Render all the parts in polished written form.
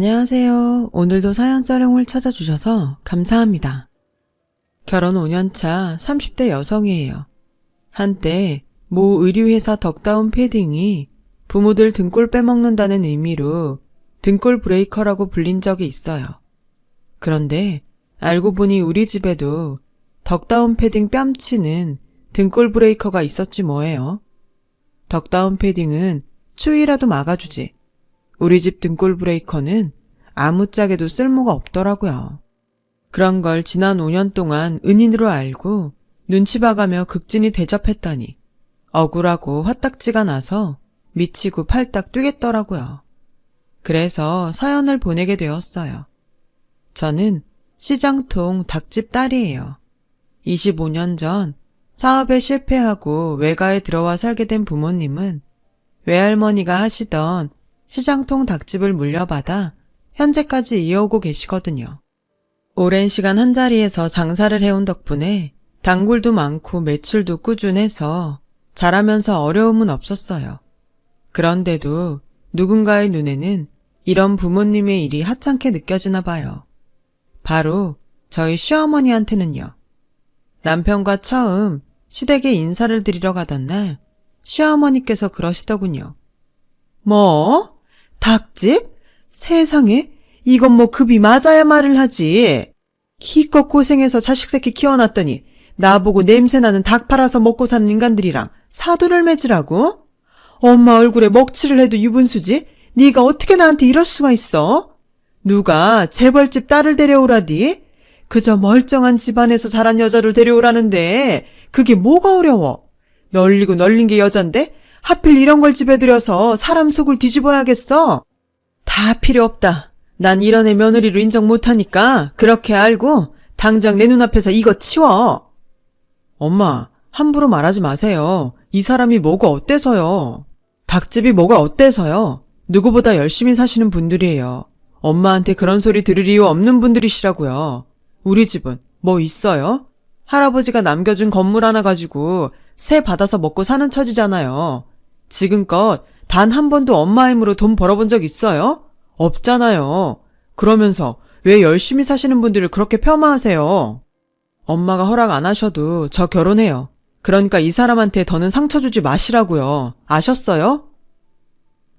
안녕하세요. 오늘도 사연사령을 찾아주셔서 감사합니다. 결혼 5년차 30대 여성이에요. 한때 모 의류회사 덕다운 패딩이 부모들 등골 빼먹는다는 의미로 등골 브레이커라고 불린 적이 있어요. 그런데 알고 보니 우리 집에도 덕다운 패딩 뺨치는 등골 브레이커가 있었지 뭐예요. 덕다운 패딩은 추위라도 막아주지. 우리 집 등골 브레이커는 아무짝에도 쓸모가 없더라고요. 그런 걸 지난 5년 동안 은인으로 알고 눈치 봐가며 극진히 대접했더니 억울하고 화딱지가 나서 미치고 팔딱 뛰겠더라고요. 그래서 사연을 보내게 되었어요. 저는 시장통 닭집 딸이에요. 25년 전 사업에 실패하고 외가에 들어와 살게 된 부모님은 외할머니가 하시던 시장통 닭집을 물려받아 현재까지 이어오고 계시거든요. 오랜 시간 한자리에서 장사를 해온 덕분에 단골도 많고 매출도 꾸준해서 잘하면서 어려움은 없었어요. 그런데도 누군가의 눈에는 이런 부모님의 일이 하찮게 느껴지나 봐요. 바로 저희 시어머니한테는요. 남편과 처음 시댁에 인사를 드리러 가던 날 시어머니께서 그러시더군요. 뭐? 닭집? 세상에? 이건 뭐 급이 맞아야 말을 하지. 기껏 고생해서 자식 새끼 키워놨더니 나보고 냄새나는 닭 팔아서 먹고 사는 인간들이랑 사돈을 맺으라고? 엄마 얼굴에 먹칠을 해도 유분수지? 네가 어떻게 나한테 이럴 수가 있어? 누가 재벌집 딸을 데려오라디? 그저 멀쩡한 집안에서 자란 여자를 데려오라는데 그게 뭐가 어려워? 널리고 널린 게 여잔데 하필 이런 걸 집에 들여서 사람 속을 뒤집어야겠어? 다 필요 없다. 난 이런 애 며느리로 인정 못하니까 그렇게 알고 당장 내 눈앞에서 이거 치워. 엄마, 함부로 말하지 마세요. 이 사람이 뭐가 어때서요? 닭집이 뭐가 어때서요? 누구보다 열심히 사시는 분들이에요. 엄마한테 그런 소리 들을 이유 없는 분들이시라고요. 우리 집은 뭐 있어요? 할아버지가 남겨준 건물 하나 가지고 세 받아서 먹고 사는 처지잖아요. 지금껏 단 한 번도 엄마 힘으로 돈 벌어본 적 있어요? 없잖아요. 그러면서 왜 열심히 사시는 분들을 그렇게 폄하하세요? 엄마가 허락 안 하셔도 저 결혼해요. 그러니까 이 사람한테 더는 상처 주지 마시라고요. 아셨어요?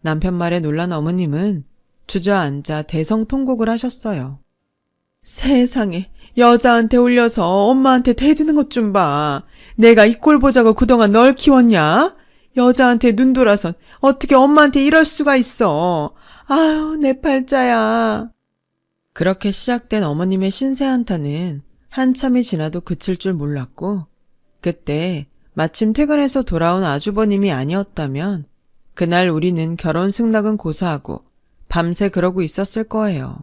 남편 말에 놀란 어머님은 주저앉아 대성통곡을 하셨어요. 세상에, 여자한테 올려서 엄마한테 대드는 것 좀 봐. 내가 이 꼴 보자고 그동안 널 키웠냐? 여자한테 눈 돌아선 어떻게 엄마한테 이럴 수가 있어. 아유, 내 팔자야. 그렇게 시작된 어머님의 신세 한탄은 한참이 지나도 그칠 줄 몰랐고 그때 마침 퇴근해서 돌아온 아주버님이 아니었다면 그날 우리는 결혼 승낙은 고사하고 밤새 그러고 있었을 거예요.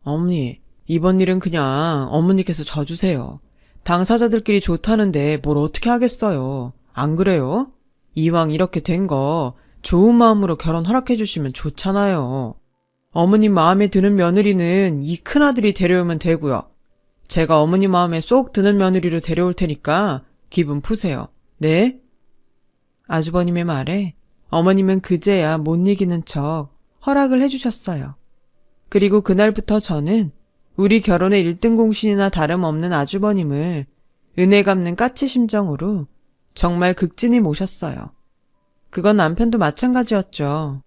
어머니, 이번 일은 그냥 어머니께서 져주세요. 당사자들끼리 좋다는데 뭘 어떻게 하겠어요. 안 그래요? 이왕 이렇게 된 거 좋은 마음으로 결혼 허락해 주시면 좋잖아요. 어머님 마음에 드는 며느리는 이 큰아들이 데려오면 되고요. 제가 어머니 마음에 쏙 드는 며느리로 데려올 테니까 기분 푸세요. 네? 아주버님의 말에 어머님은 그제야 못 이기는 척 허락을 해주셨어요. 그리고 그날부터 저는 우리 결혼의 1등 공신이나 다름없는 아주버님을 은혜 갚는 까치 심정으로 정말 극진히 모셨어요. 그건 남편도 마찬가지였죠.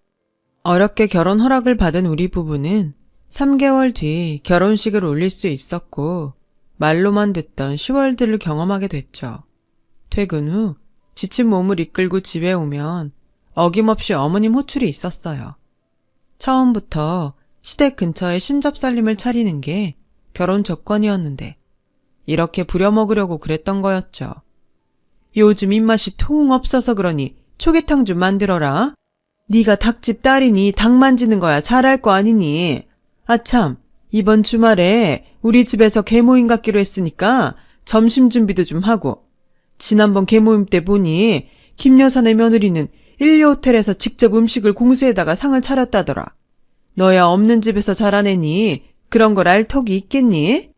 어렵게 결혼 허락을 받은 우리 부부는 3개월 뒤 결혼식을 올릴 수 있었고 말로만 듣던 10월들을 경험하게 됐죠. 퇴근 후 지친 몸을 이끌고 집에 오면 어김없이 어머님 호출이 있었어요. 처음부터 시댁 근처에 신접살림을 차리는 게 결혼 조건이었는데 이렇게 부려먹으려고 그랬던 거였죠. 요즘 입맛이 통 없어서 그러니 초계탕 좀 만들어라. 네가 닭집 딸이니 닭 만지는 거야 잘할 거 아니니. 아참, 이번 주말에 우리 집에서 개모임 갖기로 했으니까 점심 준비도 좀 하고. 지난번 개모임 때 보니 김 여사네 며느리는 1호텔에서 직접 음식을 공수해다가 상을 차렸다더라. 너야 없는 집에서 자라내니 그런 걸 알 턱이 있겠니?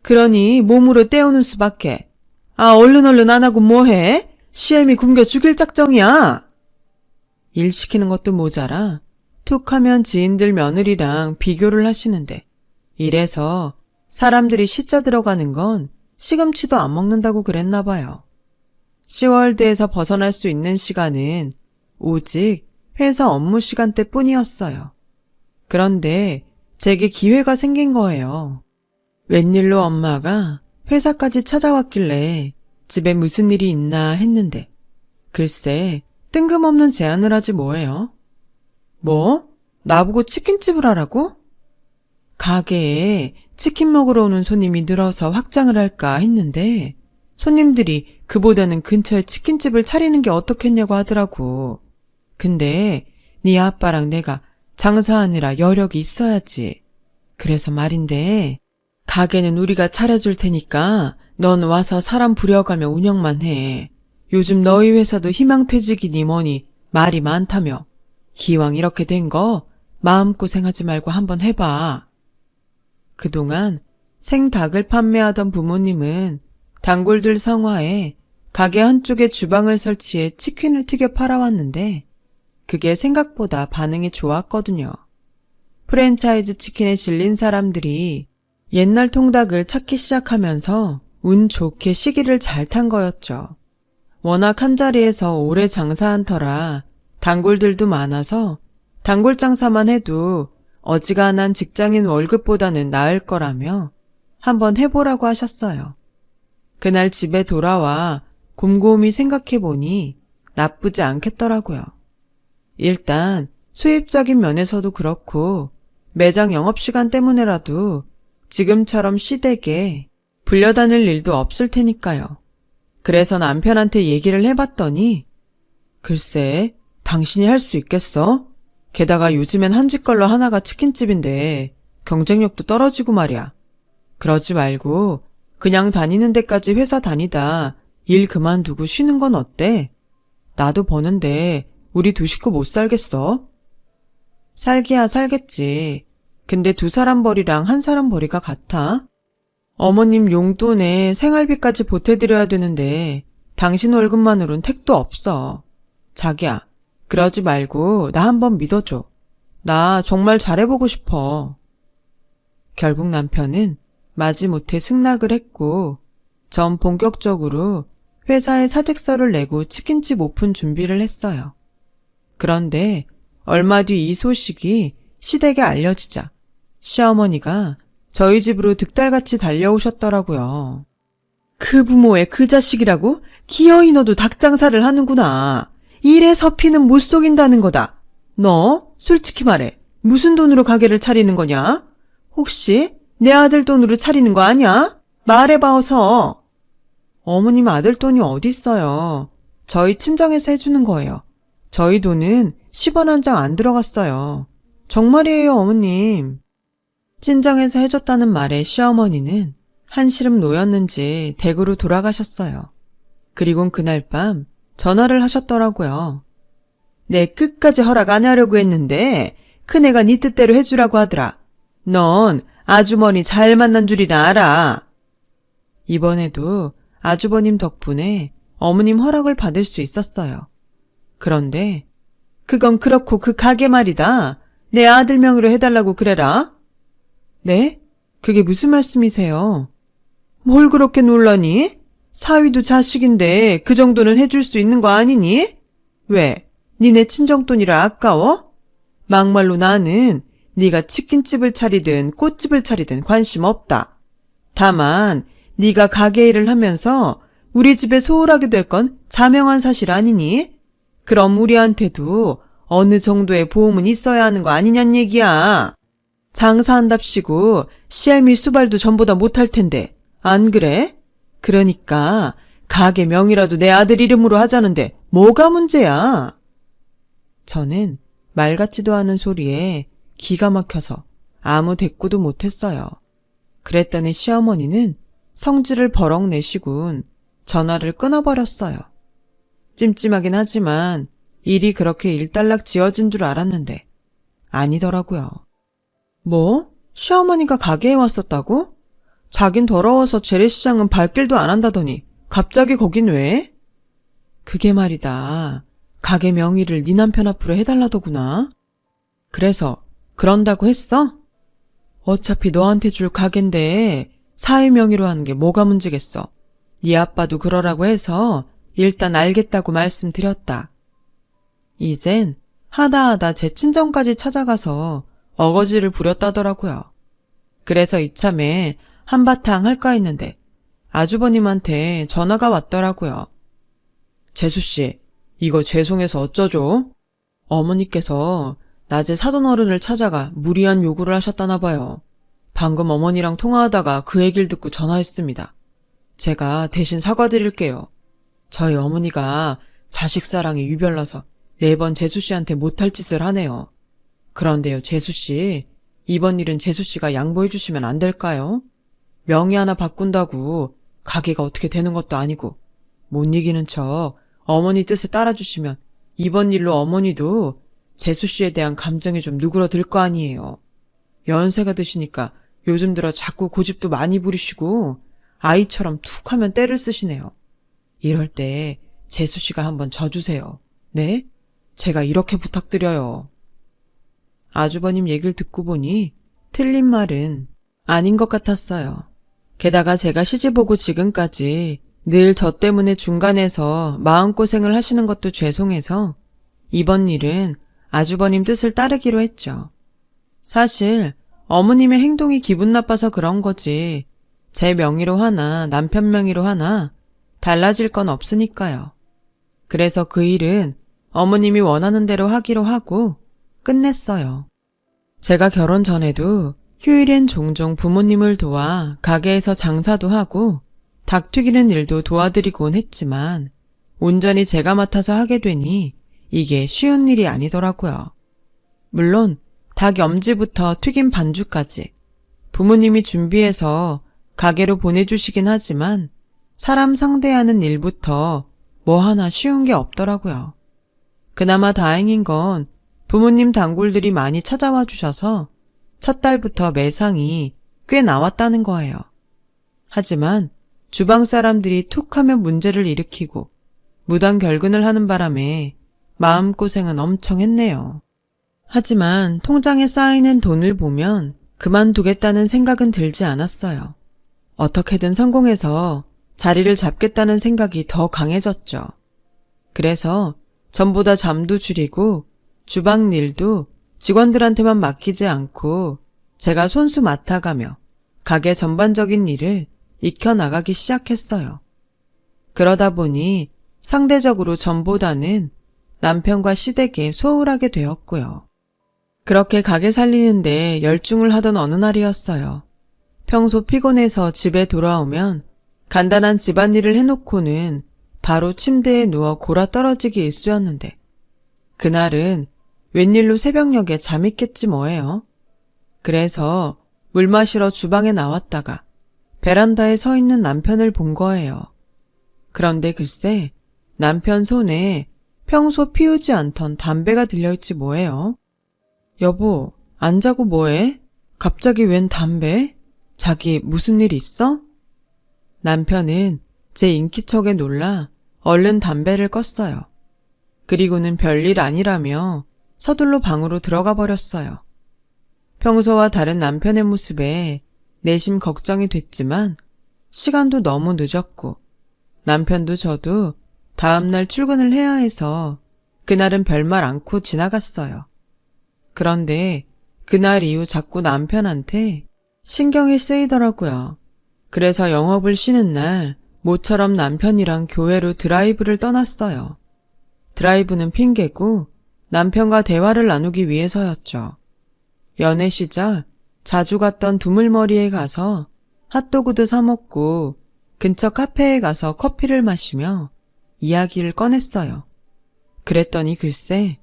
그러니 몸으로 때우는 수밖에. 아, 얼른 안 하고 뭐해? 시애미 굶겨 죽일 작정이야. 일 시키는 것도 모자라 툭 하면 지인들 며느리랑 비교를 하시는데, 이래서 사람들이 시자 들어가는 건 시금치도 안 먹는다고 그랬나 봐요. 시월드에서 벗어날 수 있는 시간은 오직 회사 업무 시간대 뿐이었어요. 그런데 제게 기회가 생긴 거예요. 웬일로 엄마가 회사까지 찾아왔길래 집에 무슨 일이 있나 했는데, 글쎄 뜬금없는 제안을 하지 뭐예요. 뭐? 나보고 치킨집을 하라고? 가게에 치킨 먹으러 오는 손님이 늘어서 확장을 할까 했는데 손님들이 그보다는 근처에 치킨집을 차리는 게 어떻겠냐고 하더라고. 근데 네 아빠랑 내가 장사하느라 여력이 있어야지. 그래서 말인데 가게는 우리가 차려줄 테니까 넌 와서 사람 부려가며 운영만 해. 요즘 너희 회사도 희망퇴직이니 뭐니 말이 많다며. 기왕 이렇게 된 거 마음고생하지 말고 한번 해봐. 그동안 생닭을 판매하던 부모님은 단골들 성화에 가게 한쪽에 주방을 설치해 치킨을 튀겨 팔아왔는데 그게 생각보다 반응이 좋았거든요. 프랜차이즈 치킨에 질린 사람들이 옛날 통닭을 찾기 시작하면서 운 좋게 시기를 잘 탄 거였죠. 워낙 한자리에서 오래 장사한 터라 단골들도 많아서 단골 장사만 해도 어지간한 직장인 월급보다는 나을 거라며 한번 해보라고 하셨어요. 그날 집에 돌아와 곰곰이 생각해보니 나쁘지 않겠더라고요. 일단 수입적인 면에서도 그렇고 매장 영업시간 때문에라도 지금처럼 시댁에 불려다닐 일도 없을 테니까요. 그래서 남편한테 얘기를 해봤더니 글쎄 당신이 할 수 있겠어? 게다가 요즘엔 한 집 걸로 하나가 치킨집인데 경쟁력도 떨어지고 말이야. 그러지 말고 그냥 다니는 데까지 회사 다니다 일 그만두고 쉬는 건 어때? 나도 버는데 우리 두 식구 못 살겠어? 살기야 살겠지. 근데 두 사람 벌이랑 한 사람 벌이가 같아? 어머님 용돈에 생활비까지 보태드려야 되는데 당신 월급만으론 택도 없어. 자기야, 그러지 말고 나 한번 믿어줘. 나 정말 잘해보고 싶어. 결국 남편은 마지못해 승낙을 했고 전 본격적으로 회사에 사직서를 내고 치킨집 오픈 준비를 했어요. 그런데 얼마 뒤 이 소식이 시댁에 알려지자 시어머니가 저희 집으로 득달같이 달려오셨더라고요. 그 부모의 그 자식이라고? 기어이 너도 닭장사를 하는구나. 이래서 피는 못 속인다는 거다. 너 솔직히 말해. 무슨 돈으로 가게를 차리는 거냐? 혹시 내 아들 돈으로 차리는 거 아니야? 말해봐 어서. 어머님 아들 돈이 어딨어요. 저희 친정에서 해주는 거예요. 저희 돈은 10원 한 장 안 들어갔어요. 정말이에요 어머님. 친정에서 해줬다는 말에 시어머니는 한시름 놓였는지 댁으로 돌아가셨어요. 그리곤 그날 밤 전화를 하셨더라고요. 내 끝까지 허락 안 하려고 했는데 큰애가 네 뜻대로 해주라고 하더라. 넌 아주머니 잘 만난 줄이나 알아. 이번에도 아주버님 덕분에 어머님 허락을 받을 수 있었어요. 그런데 그건 그렇고 그 가게 말이다. 내 아들 명의로 해달라고 그래라. 네? 그게 무슨 말씀이세요? 뭘 그렇게 놀라니? 사위도 자식인데 그 정도는 해줄 수 있는 거 아니니? 왜? 니네 친정돈이라 아까워? 막말로 나는 네가 치킨집을 차리든 꽃집을 차리든 관심 없다. 다만 네가 가게 일을 하면서 우리 집에 소홀하게 될 건 자명한 사실 아니니? 그럼 우리한테도 어느 정도의 보험은 있어야 하는 거 아니냔 얘기야. 장사한답시고 시애미 수발도 전보다 못할 텐데 안 그래? 그러니까 가게 명이라도 내 아들 이름으로 하자는데 뭐가 문제야? 저는 말 같지도 않은 소리에 기가 막혀서 아무 대꾸도 못했어요. 그랬더니 시어머니는 성질을 버럭 내시곤 전화를 끊어버렸어요. 찜찜하긴 하지만 일이 그렇게 일단락 지어진 줄 알았는데 아니더라고요. 뭐? 시어머니가 가게에 왔었다고? 자긴 더러워서 재래시장은 발길도 안 한다더니 갑자기 거긴 왜? 그게 말이다. 가게 명의를 네 남편 앞으로 해달라더구나. 그래서 그런다고 했어? 어차피 너한테 줄 가게인데 사위 명의로 하는 게 뭐가 문제겠어. 네 아빠도 그러라고 해서 일단 알겠다고 말씀드렸다. 이젠 하다하다 제 친정까지 찾아가서 어거지를 부렸다더라고요. 그래서 이참에 한바탕 할까 했는데 아주버님한테 전화가 왔더라고요. 재수씨, 이거 죄송해서 어쩌죠? 어머니께서 낮에 사돈어른을 찾아가 무리한 요구를 하셨다나 봐요. 방금 어머니랑 통화하다가 그 얘기를 듣고 전화했습니다. 제가 대신 사과드릴게요. 저희 어머니가 자식 사랑이 유별나서 매번 재수씨한테 못할 짓을 하네요. 그런데요, 재수씨, 이번 일은 재수씨가 양보해 주시면 안 될까요? 명의 하나 바꾼다고 가게가 어떻게 되는 것도 아니고 못 이기는 척 어머니 뜻에 따라주시면 이번 일로 어머니도 재수씨에 대한 감정이 좀 누그러들 거 아니에요. 연세가 드시니까 요즘 들어 자꾸 고집도 많이 부리시고 아이처럼 툭 하면 때를 쓰시네요. 이럴 때 재수씨가 한번 져주세요. 네? 제가 이렇게 부탁드려요. 아주버님 얘기를 듣고 보니 틀린 말은 아닌 것 같았어요. 게다가 제가 시집 오고 지금까지 늘 저 때문에 중간에서 마음고생을 하시는 것도 죄송해서 이번 일은 아주버님 뜻을 따르기로 했죠. 사실 어머님의 행동이 기분 나빠서 그런 거지 제 명의로 하나 남편 명의로 하나 달라질 건 없으니까요. 그래서 그 일은 어머님이 원하는 대로 하기로 하고 끝냈어요. 제가 결혼 전에도 휴일엔 종종 부모님을 도와 가게에서 장사도 하고 닭 튀기는 일도 도와드리곤 했지만 온전히 제가 맡아서 하게 되니 이게 쉬운 일이 아니더라고요. 물론 닭 염지부터 튀김 반죽까지 부모님이 준비해서 가게로 보내주시긴 하지만 사람 상대하는 일부터 뭐 하나 쉬운 게 없더라고요. 그나마 다행인 건 부모님 단골들이 많이 찾아와 주셔서 첫 달부터 매상이 꽤 나왔다는 거예요. 하지만 주방 사람들이 툭 하면 문제를 일으키고 무단 결근을 하는 바람에 마음고생은 엄청 했네요. 하지만 통장에 쌓이는 돈을 보면 그만두겠다는 생각은 들지 않았어요. 어떻게든 성공해서 자리를 잡겠다는 생각이 더 강해졌죠. 그래서 전보다 잠도 줄이고 주방 일도 직원들한테만 맡기지 않고 제가 손수 맡아가며 가게 전반적인 일을 익혀나가기 시작했어요. 그러다 보니 상대적으로 전보다는 남편과 시댁에 소홀하게 되었고요. 그렇게 가게 살리는데 열중을 하던 어느 날이었어요. 평소 피곤해서 집에 돌아오면 간단한 집안일을 해놓고는 바로 침대에 누워 골아 떨어지기 일쑤였는데 그날은 웬일로 새벽녘에 잠이 깼지 뭐예요. 그래서 물 마시러 주방에 나왔다가 베란다에 서 있는 남편을 본 거예요. 그런데 글쎄 남편 손에 평소 피우지 않던 담배가 들려있지 뭐예요. 여보, 안 자고 뭐해? 갑자기 웬 담배? 자기 무슨 일 있어? 남편은 제 인기척에 놀라 얼른 담배를 껐어요. 그리고는 별일 아니라며 서둘러 방으로 들어가 버렸어요. 평소와 다른 남편의 모습에 내심 걱정이 됐지만 시간도 너무 늦었고 남편도 저도 다음날 출근을 해야 해서 그날은 별말 않고 지나갔어요. 그런데 그날 이후 자꾸 남편한테 신경이 쓰이더라고요. 그래서 영업을 쉬는 날 모처럼 남편이랑 교회로 드라이브를 떠났어요. 드라이브는 핑계고 남편과 대화를 나누기 위해서였죠. 연애 시절 자주 갔던 두물머리에 가서 핫도그도 사 먹고 근처 카페에 가서 커피를 마시며 이야기를 꺼냈어요. 그랬더니 글쎄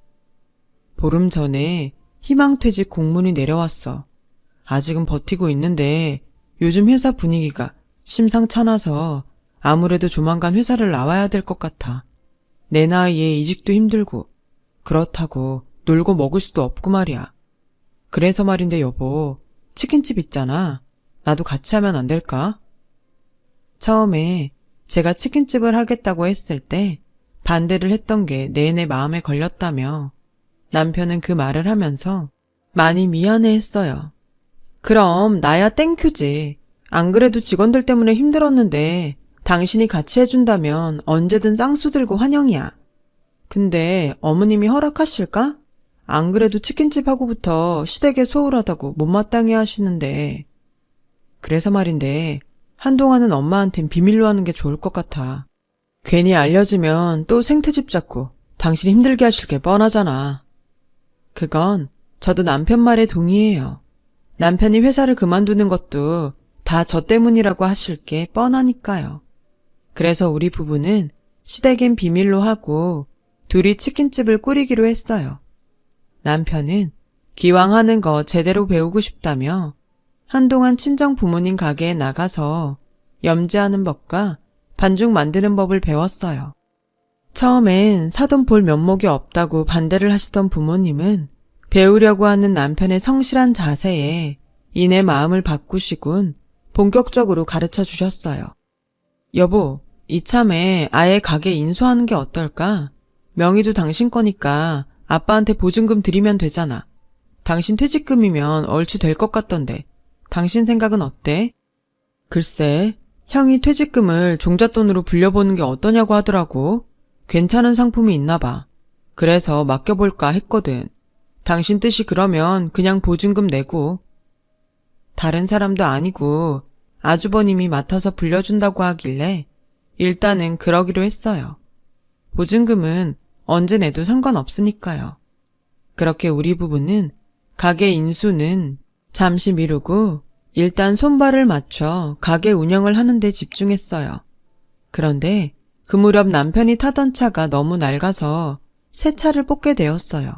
보름 전에 희망퇴직 공문이 내려왔어. 아직은 버티고 있는데 요즘 회사 분위기가 심상찮아서 아무래도 조만간 회사를 나와야 될 것 같아. 내 나이에 이직도 힘들고 그렇다고 놀고 먹을 수도 없고 말이야. 그래서 말인데 여보, 치킨집 있잖아. 나도 같이 하면 안 될까? 처음에 제가 치킨집을 하겠다고 했을 때 반대를 했던 게 내내 마음에 걸렸다며 남편은 그 말을 하면서 많이 미안해했어요. 그럼 나야 땡큐지. 안 그래도 직원들 때문에 힘들었는데 당신이 같이 해준다면 언제든 쌍수 들고 환영이야. 근데 어머님이 허락하실까? 안 그래도 치킨집 하고부터 시댁에 소홀하다고 못마땅해 하시는데. 그래서 말인데 한동안은 엄마한텐 비밀로 하는 게 좋을 것 같아. 괜히 알려지면 또 생트집 잡고 당신 힘들게 하실 게 뻔하잖아. 그건 저도 남편 말에 동의해요. 남편이 회사를 그만두는 것도 다 저 때문이라고 하실 게 뻔하니까요. 그래서 우리 부부는 시댁엔 비밀로 하고 둘이 치킨집을 꾸리기로 했어요. 남편은 기왕 하는 거 제대로 배우고 싶다며 한동안 친정 부모님 가게에 나가서 염지하는 법과 반죽 만드는 법을 배웠어요. 처음엔 사돈 볼 면목이 없다고 반대를 하시던 부모님은 배우려고 하는 남편의 성실한 자세에 이내 마음을 바꾸시곤 본격적으로 가르쳐 주셨어요. 여보, 이참에 아예 가게 인수하는 게 어떨까? 명의도 당신 거니까 아빠한테 보증금 드리면 되잖아. 당신 퇴직금이면 얼추 될 것 같던데. 당신 생각은 어때? 글쎄, 형이 퇴직금을 종잣돈으로 불려보는 게 어떠냐고 하더라고. 괜찮은 상품이 있나 봐. 그래서 맡겨볼까 했거든. 당신 뜻이 그러면 그냥 보증금 내고. 다른 사람도 아니고 아주버님이 맡아서 불려준다고 하길래 일단은 그러기로 했어요. 보증금은 언제 내도 상관없으니까요. 그렇게 우리 부부는 가게 인수는 잠시 미루고 일단 손발을 맞춰 가게 운영을 하는 데 집중했어요. 그런데 그 무렵 남편이 타던 차가 너무 낡아서 새 차를 뽑게 되었어요.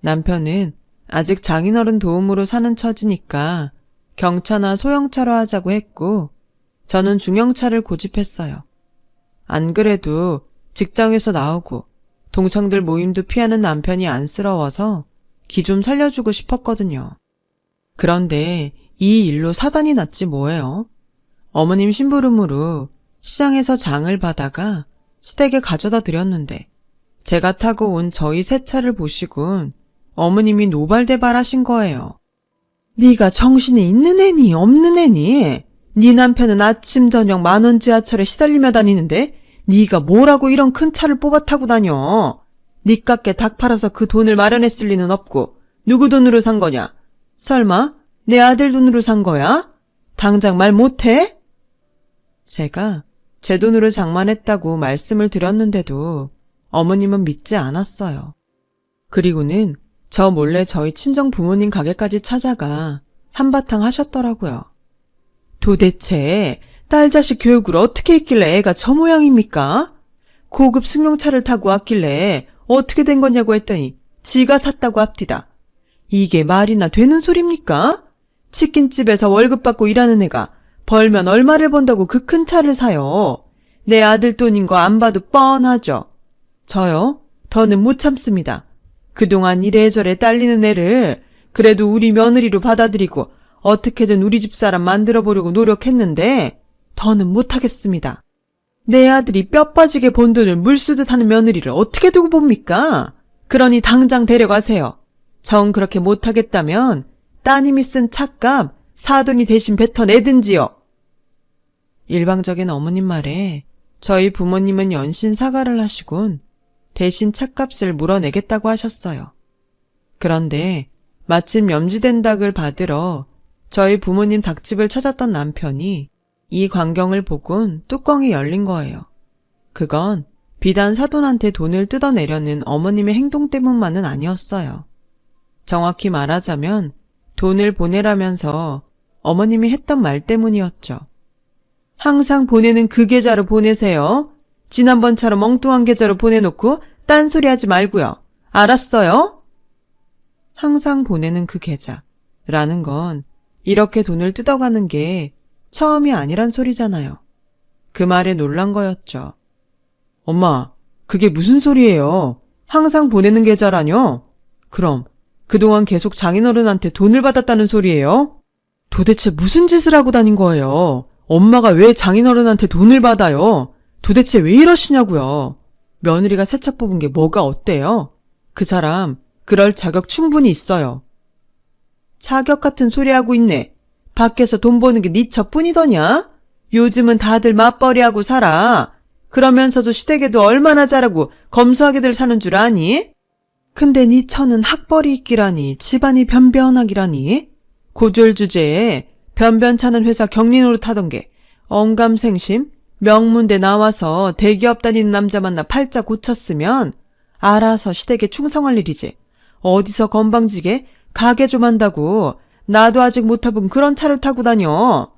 남편은 아직 장인어른 도움으로 사는 처지니까 경차나 소형차로 하자고 했고 저는 중형차를 고집했어요. 안 그래도 직장에서 나오고 동창들 모임도 피하는 남편이 안쓰러워서 기 좀 살려주고 싶었거든요. 그런데 이 일로 사단이 났지 뭐예요. 어머님 심부름으로 시장에서 장을 봐다가 시댁에 가져다 드렸는데 제가 타고 온 저희 새 차를 보시곤 어머님이 노발대발하신 거예요. 네가 정신이 있는 애니 없는 애니? 네 남편은 아침 저녁 만원 지하철에 시달리며 다니는데 네가 뭐라고 이런 큰 차를 뽑아 타고 다녀? 네 깎게 닭 팔아서 그 돈을 마련했을 리는 없고 누구 돈으로 산 거냐? 설마 내 아들 돈으로 산 거야? 당장 말 못해? 제가 제 돈으로 장만했다고 말씀을 드렸는데도 어머님은 믿지 않았어요. 그리고는 저 몰래 저희 친정 부모님 가게까지 찾아가 한바탕 하셨더라고요. 도대체 딸 자식 교육을 어떻게 했길래 애가 저 모양입니까? 고급 승용차를 타고 왔길래 어떻게 된 거냐고 했더니 지가 샀다고 합디다. 이게 말이나 되는 소립니까? 치킨집에서 월급 받고 일하는 애가 벌면 얼마를 번다고 그 큰 차를 사요. 내 아들 돈인 거 안 봐도 뻔하죠. 저요? 더는 못 참습니다. 그동안 이래저래 딸리는 애를 그래도 우리 며느리로 받아들이고 어떻게든 우리 집 사람 만들어 보려고 노력했는데 더는 못하겠습니다. 내 아들이 뼈 빠지게 번 돈을 물쓰듯 하는 며느리를 어떻게 두고 봅니까? 그러니 당장 데려가세요. 정 그렇게 못하겠다면 따님이 쓴 차값 사돈이 대신 뱉어내든지요. 일방적인 어머님 말에 저희 부모님은 연신 사과를 하시곤 대신 차값을 물어내겠다고 하셨어요. 그런데 마침 염지된 닭을 받으러 저희 부모님 닭집을 찾았던 남편이 이 광경을 보곤 뚜껑이 열린 거예요. 그건 비단 사돈한테 돈을 뜯어내려는 어머님의 행동 때문만은 아니었어요. 정확히 말하자면 돈을 보내라면서 어머님이 했던 말 때문이었죠. 항상 보내는 그 계좌로 보내세요. 지난번처럼 엉뚱한 계좌로 보내놓고 딴소리 하지 말고요. 알았어요? 항상 보내는 그 계좌라는 건 이렇게 돈을 뜯어가는 게 처음이 아니란 소리잖아요. 그 말에 놀란 거였죠. 엄마, 그게 무슨 소리예요? 항상 보내는 계좌라뇨? 그럼 그동안 계속 장인어른한테 돈을 받았다는 소리예요? 도대체 무슨 짓을 하고 다닌 거예요? 엄마가 왜 장인어른한테 돈을 받아요? 도대체 왜 이러시냐고요? 며느리가 새 차 뽑은 게 뭐가 어때요? 그 사람 그럴 자격 충분히 있어요. 자격 같은 소리 하고 있네. 밖에서 돈 버는 게 네 척뿐이더냐? 요즘은 다들 맞벌이하고 살아. 그러면서도 시댁에도 얼마나 잘하고 검소하게들 사는 줄 아니? 근데 네 처는 학벌이 있기라니, 집안이 변변하기라니. 고졸 주제에 변변찮은 회사 격리 노릇하던 게 언감생심 명문대 나와서 대기업 다니는 남자 만나 팔자 고쳤으면 알아서 시댁에 충성할 일이지. 어디서 건방지게 가게 좀 한다고 나도 아직 못 타본 그런 차를 타고 다녀.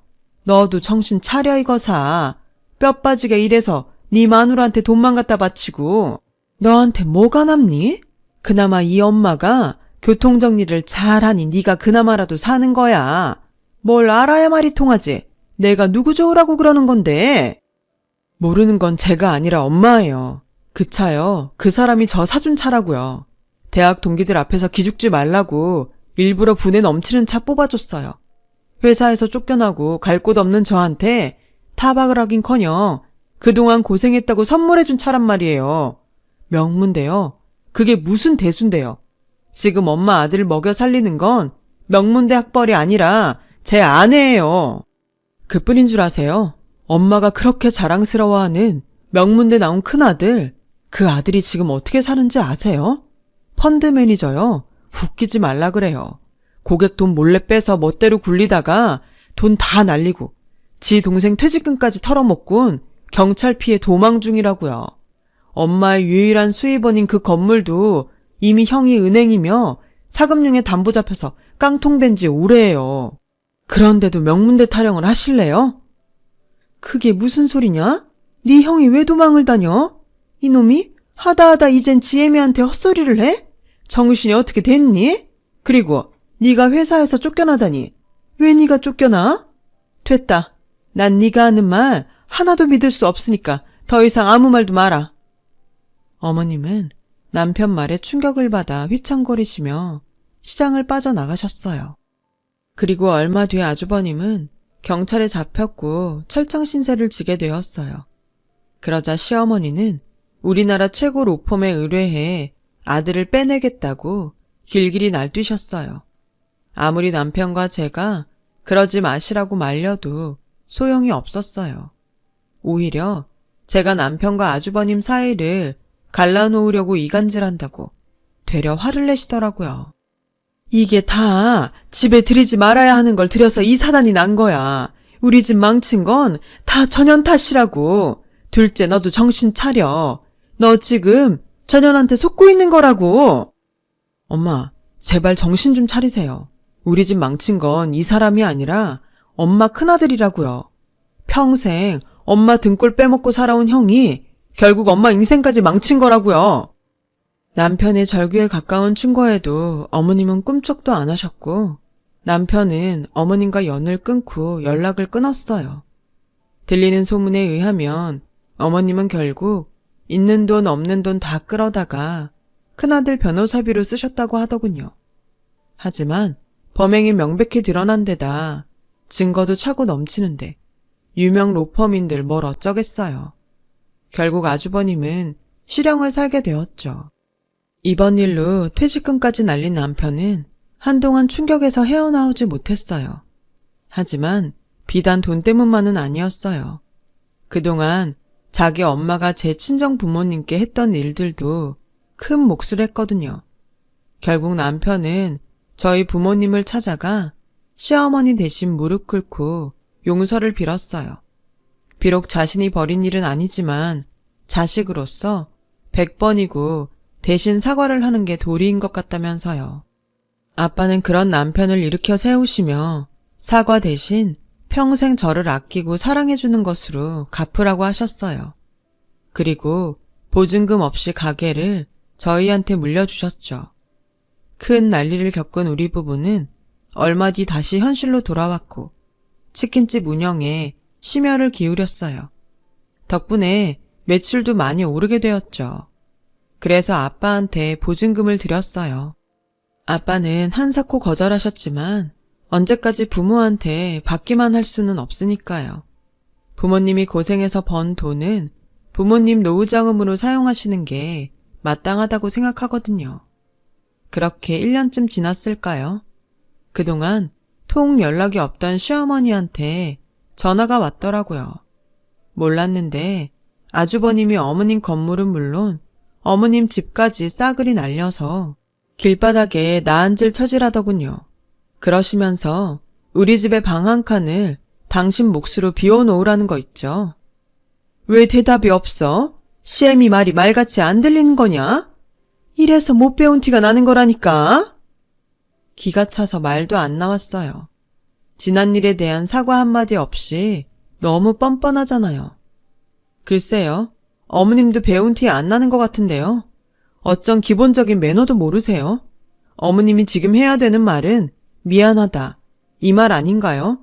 너도 정신 차려 이거사. 뼈 빠지게 일해서 네 마누라한테 돈만 갖다 바치고 너한테 뭐가 남니? 그나마 이 엄마가 교통정리를 잘하니 네가 그나마라도 사는 거야. 뭘 알아야 말이 통하지. 내가 누구 좋으라고 그러는 건데. 모르는 건 제가 아니라 엄마예요. 그 차요. 그 사람이 저 사준 차라고요. 대학 동기들 앞에서 기죽지 말라고 일부러 분에 넘치는 차 뽑아줬어요. 회사에서 쫓겨나고 갈 곳 없는 저한테 타박을 하긴커녕 그동안 고생했다고 선물해준 차란 말이에요. 명문대요. 그게 무슨 대수인데요. 지금 엄마 아들 먹여 살리는 건 명문대 학벌이 아니라 제 아내예요. 그뿐인 줄 아세요? 엄마가 그렇게 자랑스러워하는 명문대 나온 큰아들, 그 아들이 지금 어떻게 사는지 아세요? 펀드 매니저요. 웃기지 말라 그래요. 고객 돈 몰래 빼서 멋대로 굴리다가 돈 다 날리고 지 동생 퇴직금까지 털어먹곤 경찰 피해 도망 중이라고요. 엄마의 유일한 수입원인 그 건물도 이미 형이 은행이며 사금융에 담보 잡혀서 깡통된 지 오래예요. 그런데도 명문대 타령을 하실래요? 그게 무슨 소리냐? 네 형이 왜 도망을 다녀? 이놈이 하다하다 이젠 지혜미한테 헛소리를 해? 정신이 어떻게 됐니? 그리고 네가 회사에서 쫓겨나다니 왜 네가 쫓겨나? 됐다. 난 네가 하는 말 하나도 믿을 수 없으니까 더 이상 아무 말도 마라. 어머님은 남편 말에 충격을 받아 휘청거리시며 시장을 빠져나가셨어요. 그리고 얼마 뒤에 아주버님은 경찰에 잡혔고 철창 신세를 지게 되었어요. 그러자 시어머니는 우리나라 최고 로펌에 의뢰해 아들을 빼내겠다고 길길이 날뛰셨어요. 아무리 남편과 제가 그러지 마시라고 말려도 소용이 없었어요. 오히려 제가 남편과 아주버님 사이를 갈라놓으려고 이간질한다고 되려 화를 내시더라고요. 이게 다 집에 들이지 말아야 하는 걸 들여서 이 사단이 난 거야. 우리 집 망친 건 다 전현 탓이라고. 둘째 너도 정신 차려. 너 지금 전현한테 속고 있는 거라고. 엄마, 제발 정신 좀 차리세요. 우리 집 망친 건 이 사람이 아니라 엄마 큰아들이라고요. 평생 엄마 등골 빼먹고 살아온 형이 결국 엄마 인생까지 망친 거라고요. 남편의 절규에 가까운 충고에도 어머님은 꿈쩍도 안 하셨고 남편은 어머님과 연을 끊고 연락을 끊었어요. 들리는 소문에 의하면 어머님은 결국 있는 돈 없는 돈 다 끌어다가 큰아들 변호사비로 쓰셨다고 하더군요. 하지만 범행이 명백히 드러난 데다 증거도 차고 넘치는데 유명 로펌인들 뭘 어쩌겠어요. 결국 아주버님은 실형을 살게 되었죠. 이번 일로 퇴직금까지 날린 남편은 한동안 충격에서 헤어나오지 못했어요. 하지만 비단 돈 때문만은 아니었어요. 그동안 자기 엄마가 제 친정 부모님께 했던 일들도 큰 몫을 했거든요. 결국 남편은 저희 부모님을 찾아가 시어머니 대신 무릎 꿇고 용서를 빌었어요. 비록 자신이 벌인 일은 아니지만 자식으로서 100번이고 대신 사과를 하는 게 도리인 것 같다면서요. 아빠는 그런 남편을 일으켜 세우시며 사과 대신 평생 저를 아끼고 사랑해주는 것으로 갚으라고 하셨어요. 그리고 보증금 없이 가게를 저희한테 물려주셨죠. 큰 난리를 겪은 우리 부부는 얼마 뒤 다시 현실로 돌아왔고 치킨집 운영에 심혈을 기울였어요. 덕분에 매출도 많이 오르게 되었죠. 그래서 아빠한테 보증금을 드렸어요. 아빠는 한사코 거절하셨지만 언제까지 부모한테 받기만 할 수는 없으니까요. 부모님이 고생해서 번 돈은 부모님 노후자금으로 사용하시는 게 마땅하다고 생각하거든요. 그렇게 1년쯤 지났을까요? 그동안 통 연락이 없던 시어머니한테 전화가 왔더라고요. 몰랐는데 아주버님이 어머님 건물은 물론 어머님 집까지 싸그리 날려서 길바닥에 나앉을 처지라더군요. 그러시면서 우리 집의 방 한 칸을 당신 몫으로 비워놓으라는 거 있죠. 왜 대답이 없어? 시애미 말이 말같이 안 들리는 거냐? 이래서 못 배운 티가 나는 거라니까. 기가 차서 말도 안 나왔어요. 지난 일에 대한 사과 한마디 없이 너무 뻔뻔하잖아요. 글쎄요, 어머님도 배운 티 안 나는 것 같은데요. 어쩜 기본적인 매너도 모르세요? 어머님이 지금 해야 되는 말은 미안하다, 이 말 아닌가요?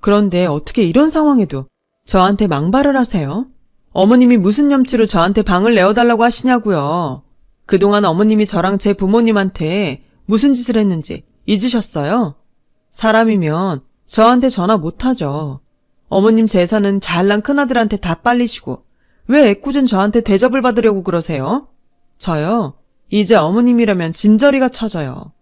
그런데 어떻게 이런 상황에도 저한테 망발을 하세요? 어머님이 무슨 염치로 저한테 방을 내어달라고 하시냐고요. 그동안 어머님이 저랑 제 부모님한테 무슨 짓을 했는지 잊으셨어요? 사람이면 저한테 전화 못하죠. 어머님 재산은 잘난 큰아들한테 다 빨리시고 왜 애꿎은 저한테 대접을 받으려고 그러세요? 저요, 이제 어머님이라면 진저리가 쳐져요.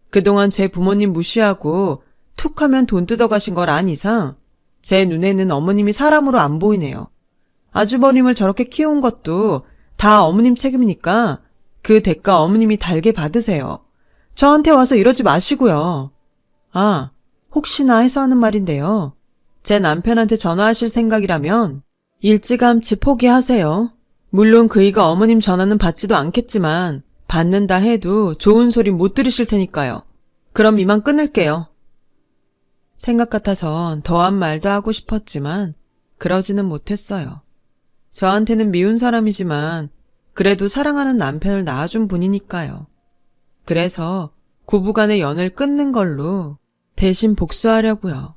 그동안 제 부모님 무시하고 툭 하면 돈 뜯어가신 걸 안 이상 제 눈에는 어머님이 사람으로 안 보이네요. 아주버님을 저렇게 키운 것도 다 어머님 책임이니까 그 대가 어머님이 달게 받으세요. 저한테 와서 이러지 마시고요. 아, 혹시나 해서 하는 말인데요. 제 남편한테 전화하실 생각이라면 일찌감치 포기하세요. 물론 그이가 어머님 전화는 받지도 않겠지만 받는다 해도 좋은 소리 못 들으실 테니까요. 그럼 이만 끊을게요. 생각 같아선 더한 말도 하고 싶었지만 그러지는 못했어요. 저한테는 미운 사람이지만 그래도 사랑하는 남편을 낳아준 분이니까요. 그래서 고부간의 연을 끊는 걸로 대신 복수하려고요.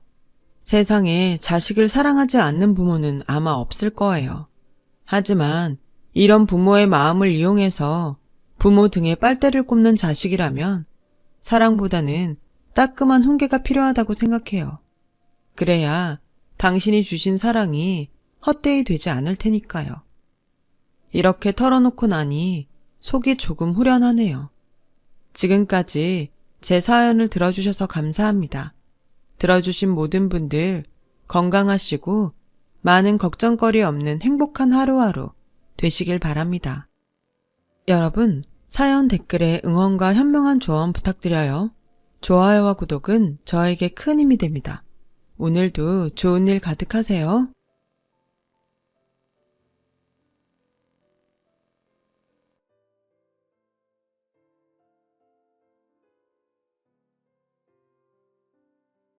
세상에 자식을 사랑하지 않는 부모는 아마 없을 거예요. 하지만 이런 부모의 마음을 이용해서 부모 등에 빨대를 꼽는 자식이라면 사랑보다는 따끔한 훈계가 필요하다고 생각해요. 그래야 당신이 주신 사랑이 헛되이 되지 않을 테니까요. 이렇게 털어놓고 나니 속이 조금 후련하네요. 지금까지 제 사연을 들어주셔서 감사합니다. 들어주신 모든 분들 건강하시고 많은 걱정거리 없는 행복한 하루하루 되시길 바랍니다. 여러분, 사연 댓글에 응원과 현명한 조언 부탁드려요. 좋아요와 구독은 저에게 큰 힘이 됩니다. 오늘도 좋은 일 가득하세요.